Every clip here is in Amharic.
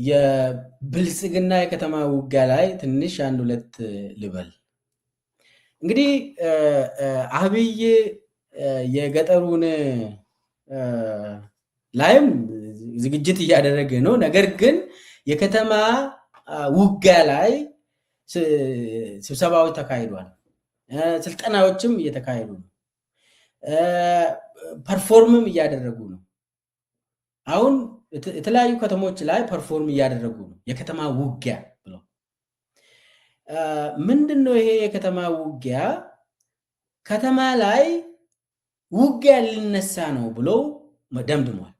የብልጽግና የከተማ ውጊያ ላይ ትንሽ አንድ ሁለት ልበል። እንግዲህ አብይ የገጠሩን ላይም ዝግጅት እያደረገ ነው። ነገር ግን የከተማ ውጊያ ላይ ስብሰባዎች ተካሂዷል። ስልጠናዎችም እየተካሄዱ ነው። ፐርፎርምም እያደረጉ ነው። አሁን የተለያዩ ከተሞች ላይ ፐርፎርም እያደረጉ ነው። የከተማ ውጊያ ብለው ምንድነው ይሄ የከተማ ውጊያ? ከተማ ላይ ውጊያ ሊነሳ ነው ብለው ደምድሟል።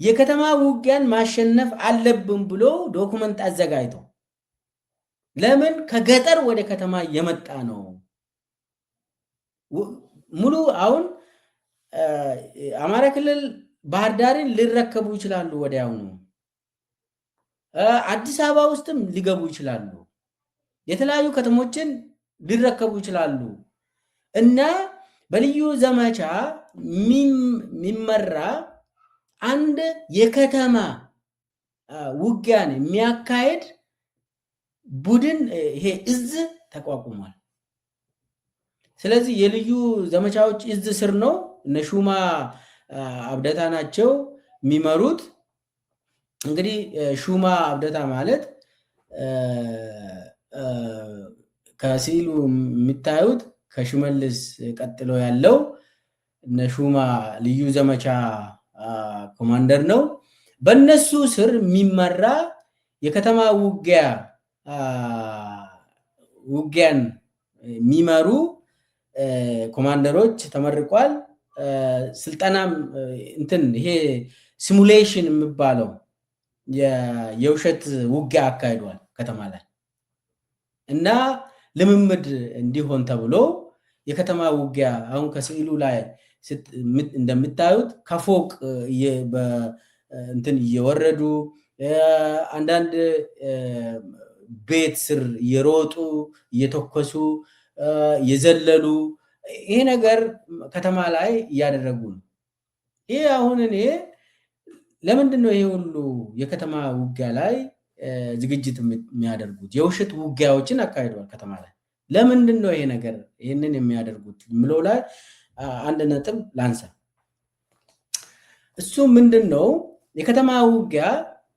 የከተማ ውጊያን ማሸነፍ አለብን ብሎ ዶክመንት አዘጋጅተው ለምን ከገጠር ወደ ከተማ የመጣ ነው ሙሉ አሁን አማራ ክልል ባህር ዳርን ሊረከቡ ይችላሉ። ወዲያውኑ አዲስ አበባ ውስጥም ሊገቡ ይችላሉ። የተለያዩ ከተሞችን ሊረከቡ ይችላሉ እና በልዩ ዘመቻ የሚመራ አንድ የከተማ ውጊያን የሚያካሄድ ቡድን ይሄ እዝ ተቋቁሟል። ስለዚህ የልዩ ዘመቻዎች እዝ ስር ነው። እነ ሹማ አብደታ ናቸው የሚመሩት። እንግዲህ ሹማ አብደታ ማለት ከሲሉ የሚታዩት ከሽመልስ ቀጥሎ ያለው እነ ሹማ ልዩ ዘመቻ ኮማንደር ነው። በእነሱ ስር የሚመራ የከተማ ውጊያን የሚመሩ ኮማንደሮች ተመርቋል። ስልጠናም ይሄ ሲሙሌሽን የሚባለው የውሸት ውጊያ አካሂዷል ከተማ ላይ እና ልምምድ እንዲሆን ተብሎ የከተማ ውጊያ አሁን ከስዕሉ ላይ እንደምታዩት ከፎቅ እየወረዱ አንዳንድ ቤት ስር እየሮጡ እየተኮሱ የዘለሉ ይሄ ነገር ከተማ ላይ እያደረጉ ነው። ይሄ አሁን እኔ ለምንድነው ይሄ ሁሉ የከተማ ውጊያ ላይ ዝግጅት የሚያደርጉት? የውሸት ውጊያዎችን አካሂደዋል ከተማ ላይ። ለምንድነው ይሄ ነገር ይሄንን የሚያደርጉት ምለው ላይ አንድ ነጥብ ላንሳ። እሱ ምንድነው የከተማ ውጊያ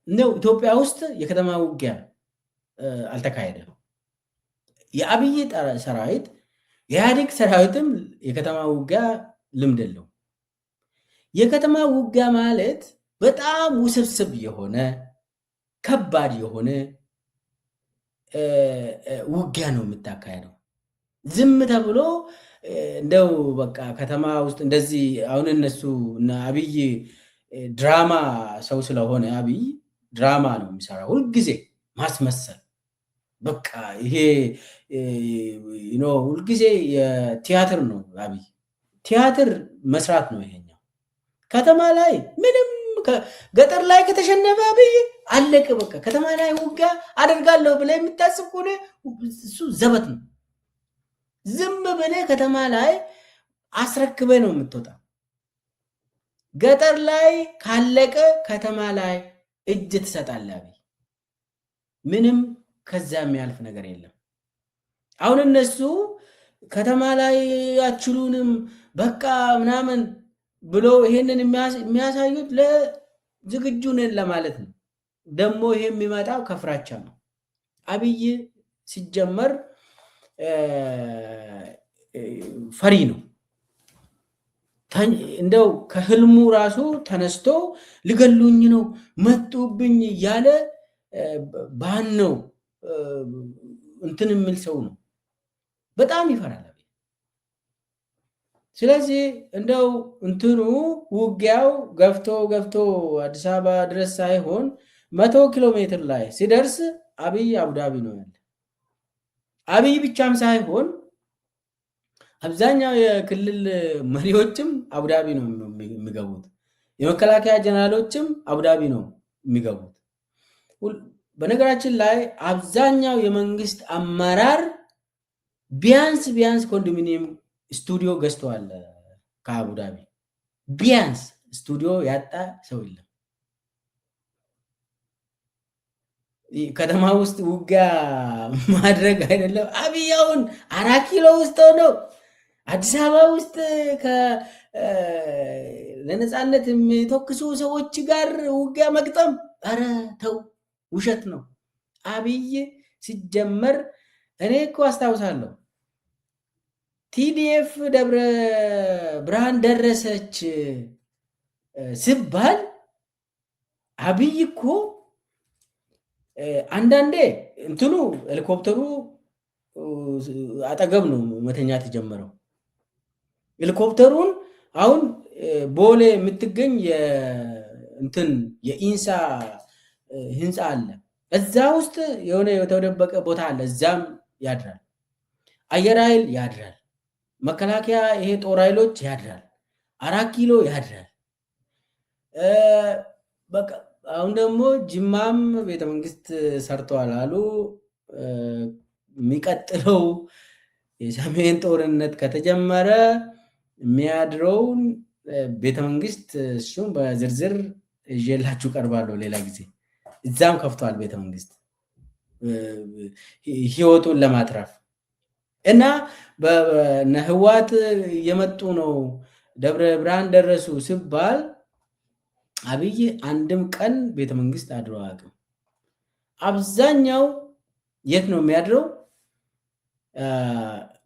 ነው። ኢትዮጵያ ውስጥ የከተማ ውጊያ አልተካሄደም። የአብይ ሰራዊት የኢህአዴግ ሰራዊትም የከተማ ውጊያ ልምድ የለው። የከተማ ውጊያ ማለት በጣም ውስብስብ የሆነ ከባድ የሆነ ውጊያ ነው የምታካሄደው። ዝም ተብሎ እንደው በቃ ከተማ ውስጥ እንደዚህ አሁን እነሱ አብይ ድራማ ሰው ስለሆነ አብይ ድራማ ነው የሚሰራው፣ ሁልጊዜ ማስመሰል። በቃ ይሄ ሁልጊዜ የቲያትር ነው። አብይ ቲያትር መስራት ነው ይሄኛው። ከተማ ላይ ምንም ገጠር ላይ ከተሸነፈ አብይ አለቀ በቃ። ከተማ ላይ ውጊያ አደርጋለሁ ብለህ የምታስብ ከሆነ እሱ ዘበት ነው። ዝም ብለህ ከተማ ላይ አስረክበህ ነው የምትወጣ። ገጠር ላይ ካለቀ ከተማ ላይ እጅ ትሰጣለህ አብይ። ምንም ከዛ የሚያልፍ ነገር የለም። አሁን እነሱ ከተማ ላይ አችሉንም በቃ ምናምን ብሎ ይሄንን የሚያሳዩት ለዝግጁ ነን ለማለት ነው። ደግሞ ይሄ የሚመጣው ከፍራቻ ነው። አብይ ሲጀመር ፈሪ ነው። እንደው ከህልሙ ራሱ ተነስቶ ሊገሉኝ ነው መጡብኝ እያለ ባን ነው እንትን የሚል ሰው ነው። በጣም ይፈራል። ስለዚህ እንደው እንትኑ ውጊያው ገፍቶ አዲስ አበባ ድረስ ሳይሆን 100 ኪሎ ሜትር ላይ ሲደርስ አብይ አቡዳቢ ነው ያለ። አብይ ብቻም ሳይሆን አብዛኛው የክልል መሪዎችም አቡዳቢ ነው የሚገቡት። የመከላከያ ጀነራሎችም አቡዳቢ ነው የሚገቡት። በነገራችን ላይ አብዛኛው የመንግስት አመራር ቢያንስ ኮንዶሚኒየም ስቱዲዮ ገዝተዋል ከአቡዳቢ። ቢያንስ ስቱዲዮ ያጣ ሰው የለም። ከተማ ውስጥ ውጊያ ማድረግ አይደለም። አብይ አሁን 4 ኪሎ ውስጥ ሆነው አዲስ አበባ ውስጥ ለነፃነት የሚተኩሱ ሰዎች ጋር ውጊያ መግጠም፣ ኧረ ተው፣ ውሸት ነው። አብይ ሲጀመር እኔ እኮ አስታውሳለሁ ቲዲኤፍ ደብረ ብርሃን ደረሰች ሲባል አብይ እኮ አንዳንዴ እንትኑ ሄሊኮፕተሩ አጠገብ ነው መተኛት የጀመረው። ሄሊኮፕተሩን አሁን ቦሌ የምትገኝ እንትን የኢንሳ ህንፃ አለ። እዛ ውስጥ የሆነ የተደበቀ ቦታ አለ። እዛም ያድራል። አየር ኃይል ያድራል። መከላከያ ይሄ ጦር ኃይሎች ያድራል። 4 ኪሎ ያድራል። በቃ አሁን ደግሞ ጅማም ቤተመንግስት ሰርተዋል አሉ። የሚቀጥለው የሰሜን ጦርነት ከተጀመረ የሚያድረውን ቤተመንግስት እሱም በዝርዝር ይዤላችሁ ቀርባለሁ ሌላ ጊዜ። እዛም ከፍቷል ቤተመንግስት ህይወቱን ለማትረፍ እና በህዋት የመጡ ነው ደብረ ብርሃን ደረሱ ሲባል አብይ አንድም ቀን ቤተመንግስት አድሮ አያውቅም። አብዛኛው የት ነው የሚያድረው?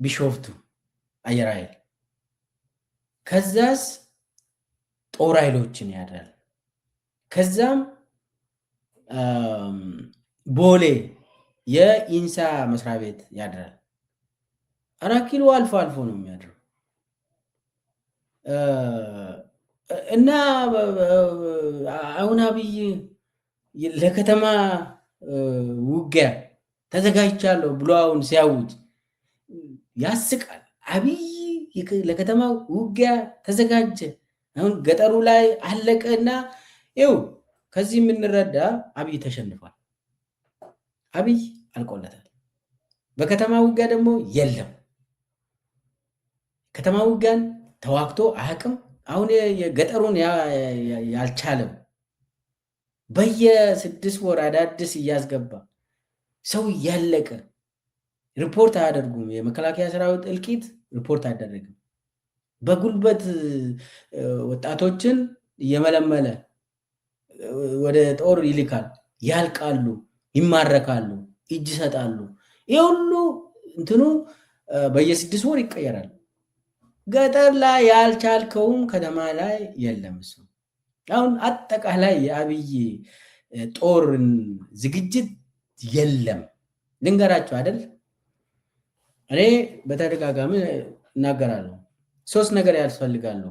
ቢሾፍቱ አየር ኃይል፣ ከዛስ ጦር ኃይሎችን ያድራል። ከዛም ቦሌ የኢንሳ መስሪያ ቤት ያድራል። 4 ኪሎ አልፎ አልፎ ነው የሚያድረው እና አሁን አብይ ለከተማ ውጊያ ተዘጋጅቻለሁ ብሎ አሁን ሲያውጅ ያስቃል። አብይ ለከተማ ውጊያ ተዘጋጀ፣ አሁን ገጠሩ ላይ አለቀና ይው ከዚህ የምንረዳ አብይ ተሸንፏል። አብይ አልቆለታል። በከተማ ውጊያ ደግሞ የለም። ከተማ ውጊያን ተዋግቶ አያውቅም። አሁን የገጠሩን ያልቻለም በየ6 ወር አዳዲስ እያስገባ ሰው እያለቀ ሪፖርት አያደርጉም። የመከላከያ ሰራዊት እልቂት ሪፖርት አያደረግም። በጉልበት ወጣቶችን እየመለመለ ወደ ጦር ይልካል። ያልቃሉ፣ ይማረካሉ፣ እጅ ይሰጣሉ። ይህ ሁሉ እንትኑ በየ6 ወር ይቀየራል። ገጠር ላይ ያልቻልከውም ከተማ ላይ የለም። እሱ አሁን አጠቃላይ የአብይ ጦርን ዝግጅት የለም። ልንገራቸው አይደል? እኔ በተደጋጋሚ እናገራለሁ። 3 ነገር ያስፈልጋሉ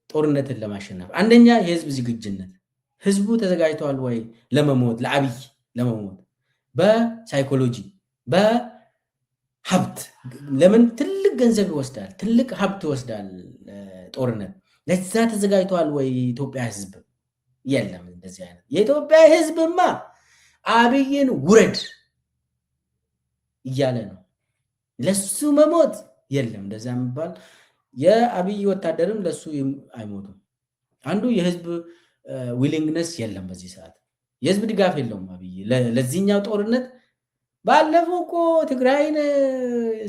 ጦርነትን ለማሸነፍ። አንደኛ የህዝብ ዝግጁነት። ህዝቡ ተዘጋጅተዋል ወይ ለመሞት፣ ለአብይ ለመሞት፣ በሳይኮሎጂ በሀብት። ለምን ትልቅ ገንዘብ ይወስዳል፣ ትልቅ ሀብት ይወስዳል ጦርነት። ለዛ ተዘጋጅተዋል ወይ የኢትዮጵያ ህዝብ? የለም እንደዚህ አይነት። የኢትዮጵያ ህዝብማ አብይን ውረድ እያለ ነው። ለሱ መሞት የለም እንደዛ የሚባል። የአብይ ወታደርም ለሱ አይሞቱም። አንዱ የህዝብ ዊሊንግነስ የለም። በዚህ ሰዓት የህዝብ ድጋፍ የለውም አብይ ለዚህኛው ጦርነት። ባለፈው እኮ ትግራይን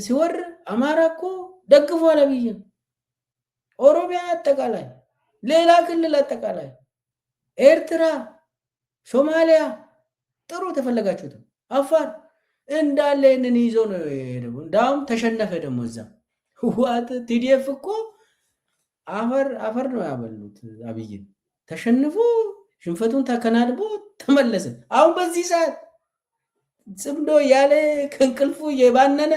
ሲወር አማራ እኮ ደግፏል አብይን። ኦሮሚያ አጠቃላይ፣ ሌላ ክልል አጠቃላይ፣ ኤርትራ፣ ሶማሊያ ጥሩ ተፈለጋችሁትም፣ አፋር እንዳለ ይህንን ይዞ ነው የሄደው። እንዳውም ተሸነፈ ደግሞ እዛ ህወሓት። ቲዲኤፍ እኮ አፈር ነው ያበሉት አብይን። ተሸንፎ ሽንፈቱን ተከናድቦ ተመለሰ። አሁን በዚህ ሰዓት ጽምዶ ያለ ከእንቅልፉ የባነነ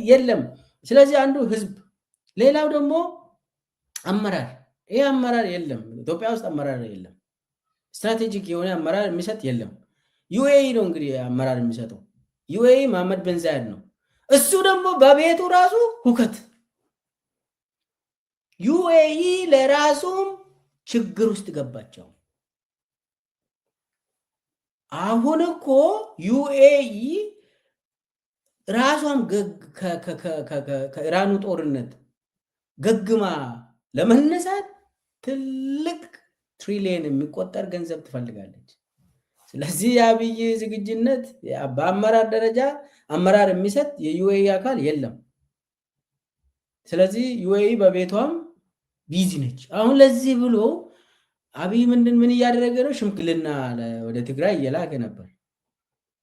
የለም። ስለዚህ አንዱ ህዝብ፣ ሌላው ደግሞ አመራር። ይህ አመራር የለም ኢትዮጵያ ውስጥ አመራር የለም። ስትራቴጂክ የሆነ አመራር የሚሰጥ የለም። ዩኤኢ ነው እንግዲህ አመራር የሚሰጠው። ዩኤኢ መሐመድ ቤን ዛይድ ነው። እሱ ደግሞ በቤቱ ራሱ ሁከት። ዩኤኢ ለራሱም ችግር ውስጥ ገባቸው። አሁን እኮ ዩኤኢ ራሷም ከኢራኑ ጦርነት ገግማ ለመነሳት ትልቅ ትሪሊየን የሚቆጠር ገንዘብ ትፈልጋለች። ስለዚህ የአብይ ዝግጅነት በአመራር ደረጃ አመራር የሚሰጥ የዩኤኢ አካል የለም። ስለዚህ ዩኤኢ በቤቷም ቢዚ ነች። አሁን ለዚህ ብሎ አብይ ምን እያደረገ ነው? ሽምግልና ወደ ትግራይ እየላከ ነበር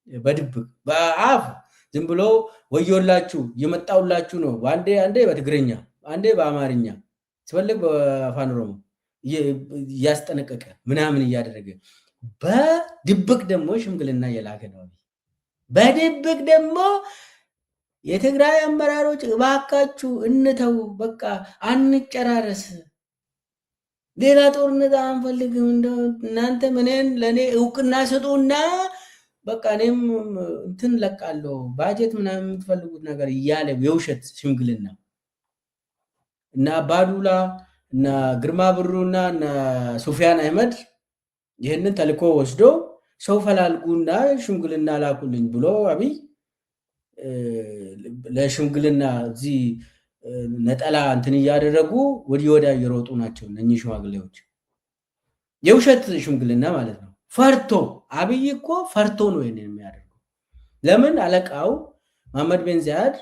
በድብቅ በአፍ ዝም ብሎ ወዮላችሁ እየመጣሁላችሁ ነው፣ አንዴ በትግርኛ አንዴ በአማርኛ ሲፈልግ በአፋን ኦሮሞ እያስጠነቀቀ ምናምን እያደረገ በድብቅ ደግሞ ሽምግልና እየላከ ነው። በድብቅ ደግሞ የትግራይ አመራሮች እባካችሁ እንተው፣ በቃ አንጨራረስ፣ ሌላ ጦርነት አንፈልግም፣ እናንተ ምንን ለእኔ እውቅና ስጡና በቃ እኔም እንትን ለቃለሁ ባጀት ምናምን የምትፈልጉት ነገር እያለ የውሸት ሽምግልና እና አባዱላ እና ግርማ ብሩና እና ሱፊያን አህመድ ይህንን ተልኮ ወስዶ ሰው ፈላልጉና ሽምግልና ላኩልኝ ብሎ አብይ ለሽምግልና እዚህ ነጠላ እንትን እያደረጉ ወዲያ እየሮጡ ናቸው እነኚህ ሽማግሌዎች። የውሸት ሽምግልና ማለት ነው። ፈርቶ አብይ እኮ ፈርቶ ነው ይሄንን የሚያደርገው። ለምን? አለቃው መሐመድ ቢን ዚያድ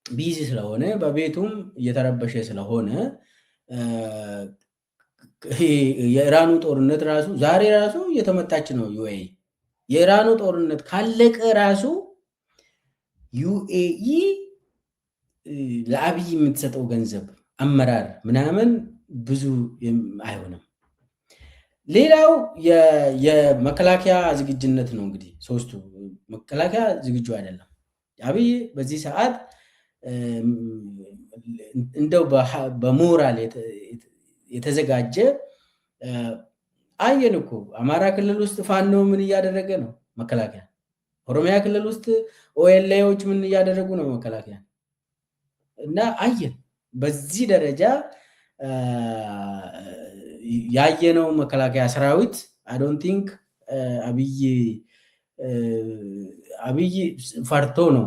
ቢዚ ስለሆነ በቤቱም እየተረበሸ ስለሆነ የኢራኑ ጦርነት ራሱ ዛሬ ራሱ እየተመታች ነው ዩኤኢ። የኢራኑ ጦርነት ካለቀ ራሱ ዩኤኢ ለአብይ የምትሰጠው ገንዘብ አመራር ምናምን ብዙ አይሆንም። ሌላው የመከላከያ ዝግጁነት ነው። እንግዲህ ሶስቱ መከላከያ ዝግጁ አይደለም። አብይ በዚህ ሰዓት እንደው በሞራል የተዘጋጀ አየን እኮ አማራ ክልል ውስጥ ፋኖ ምን እያደረገ ነው መከላከያ፣ ኦሮሚያ ክልል ውስጥ ኦኤልኤዎች ምን እያደረጉ ነው መከላከያ። እና አየን በዚህ ደረጃ ያየነው መከላከያ ሰራዊት አይ ዶንት ቲንክ አብይ ፈርቶ ነው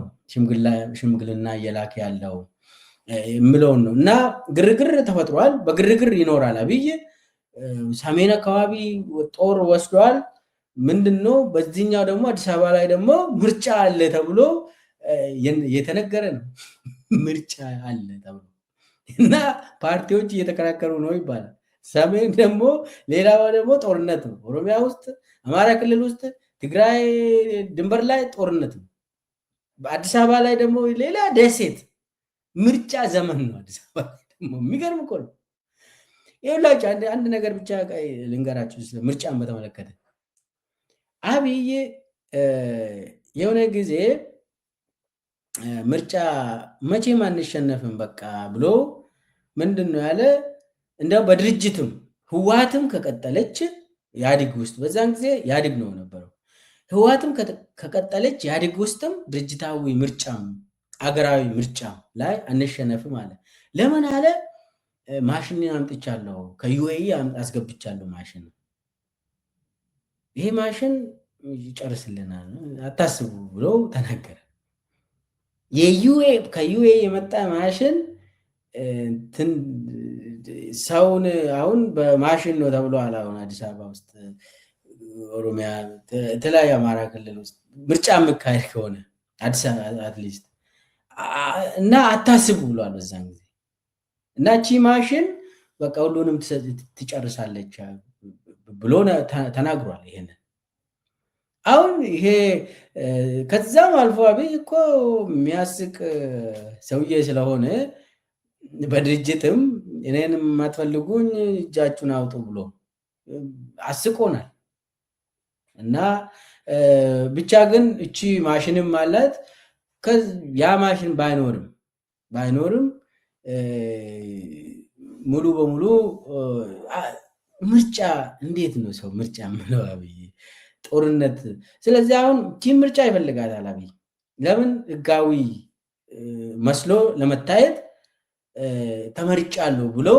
ሽምግልና እየላከ ያለው የምለውን ነው። እና ግርግር ተፈጥሯል። በግርግር ይኖራል። አብይ ሰሜን አካባቢ ጦር ወስዷል። ምንድነው? በዚህኛው ደግሞ አዲስ አበባ ላይ ደግሞ ምርጫ አለ ተብሎ የተነገረ ነው። ምርጫ አለ ተብሎ እና ፓርቲዎች እየተከራከሩ ነው ይባላል። ሰሜን ደግሞ ሌላ ደግሞ ጦርነት ነው። ኦሮሚያ ውስጥ፣ አማራ ክልል ውስጥ፣ ትግራይ ድንበር ላይ ጦርነት ነው። በአዲስ አበባ ላይ ደግሞ ሌላ ደሴት ምርጫ ዘመን ነው። አዲስ አበባ ደግሞ የሚገርም እኮ ነው። ይኸውላችሁ አንድ ነገር ብቻ ልንገራችሁ ስለ ምርጫን በተመለከተ አብይ የሆነ ጊዜ ምርጫ መቼም አንሸነፍም በቃ ብሎ ምንድን ነው ያለ፣ እንደው በድርጅትም ህወሓትም ከቀጠለች ኢህአዴግ ውስጥ በዛን ጊዜ ኢህአዴግ ነው ነበረው። ህወሓትም ከቀጠለች ኢህአዴግ ውስጥም ድርጅታዊ ምርጫም አገራዊ ምርጫ ላይ አንሸነፍም አለ። ለምን አለ? ማሽን አምጥቻለሁ ከዩኤኢ አስገብቻለሁ ማሽን፣ ይሄ ማሽን ይጨርስልናል አታስቡ ብሎ ተናገረ። ከዩኤኢ የመጣ ማሽን ሰውን አሁን በማሽን ነው ተብሎ አሁን አዲስ አበባ ውስጥ፣ ኦሮሚያ፣ የተለያዩ አማራ ክልል ውስጥ ምርጫ የምካሄድ ከሆነ አዲስ አትሊስት እና አታስቡ ብሏል በዛን ጊዜ። እና ቺ ማሽን በቃ ሁሉንም ትጨርሳለች ብሎ ተናግሯል። ይሄንን አሁን ይሄ ከዛም አልፎ አብይ እኮ የሚያስቅ ሰውዬ ስለሆነ በድርጅትም እኔን የማትፈልጉኝ እጃችሁን አውጡ ብሎ አስቆናል። እና ብቻ ግን እቺ ማሽንም አላት። ያ ማሽን ባይኖርም ሙሉ በሙሉ ምርጫ እንዴት ነው ሰው ምርጫ ምለው አብይ ጦርነት። ስለዚህ አሁን ቲም ምርጫ ይፈልጋታል አብይ። ለምን? ህጋዊ መስሎ ለመታየት ተመርጫለሁ ብሎ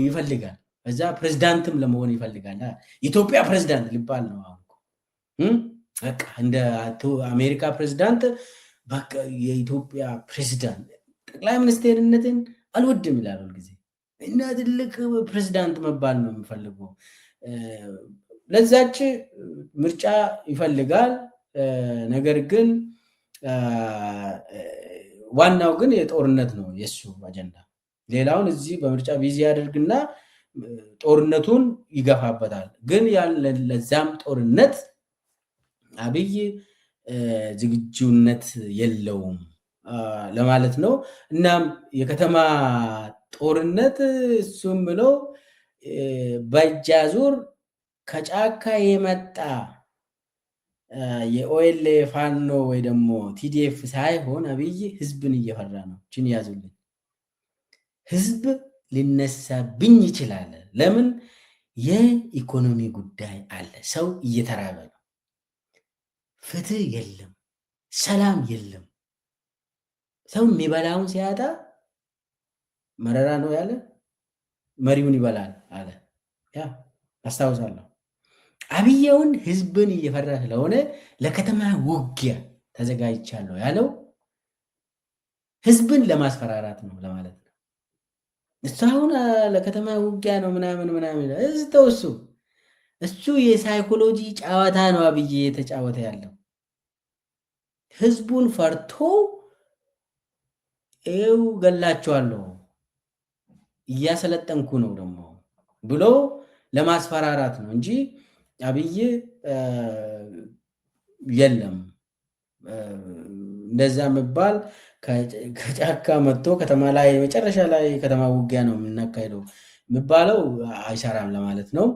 ይፈልጋል። በዛ ፕሬዝዳንትም ለመሆን ይፈልጋል። ኢትዮጵያ ፕሬዝዳንት ሊባል ነው አሁን በቃ እንደ አሜሪካ ፕሬዝዳንት በቃ የኢትዮጵያ ፕሬዝዳንት ጠቅላይ ሚኒስቴርነትን አልወድም ይላል ሁልጊዜ። እና ትልቅ ፕሬዝዳንት መባል ነው የሚፈልገው። ለዛች ምርጫ ይፈልጋል። ነገር ግን ዋናው ግን የጦርነት ነው የሱ አጀንዳ። ሌላውን እዚህ በምርጫ ቢዚ ያደርግና ጦርነቱን ይገፋበታል። ግን ለዛም ጦርነት አብይ ዝግጁነት የለውም ለማለት ነው። እናም የከተማ ጦርነት እሱም ብለው በእጅ አዙር ከጫካ የመጣ የኦኤልኤ ፋኖ ወይ ደግሞ ቲዲኤፍ ሳይሆን አብይ ህዝብን እየፈራ ነው። ችን ያዙልኝ። ህዝብ ሊነሳብኝ ይችላል። ለምን? የኢኮኖሚ ጉዳይ አለ። ሰው እየተራበ ነው። ፍትህ የለም፣ ሰላም የለም። ሰው የሚበላውን ሲያጣ መረራ ነው ያለ መሪውን ይበላል አለ። ያ አስታውሳለሁ። አብይውን ህዝብን እየፈራ ስለሆነ ለከተማ ውጊያ ተዘጋጅቻለሁ ያለው ህዝብን ለማስፈራራት ነው ለማለት ነው። እሱ አሁን ለከተማ ውጊያ ነው ምናምን እሱ የሳይኮሎጂ ጨዋታ ነው አብይ የተጫወተ ያለው። ህዝቡን ፈርቶ ይኸው ገላቸዋለሁ እያሰለጠንኩ ነው ደግሞ ብሎ ለማስፈራራት ነው እንጂ አብይ የለም እንደዛ መባል ከጫካ መጥቶ ከተማ ላይ መጨረሻ ላይ ከተማ ውጊያ ነው የምናካሄደው የሚባለው አይሰራም ለማለት ነው።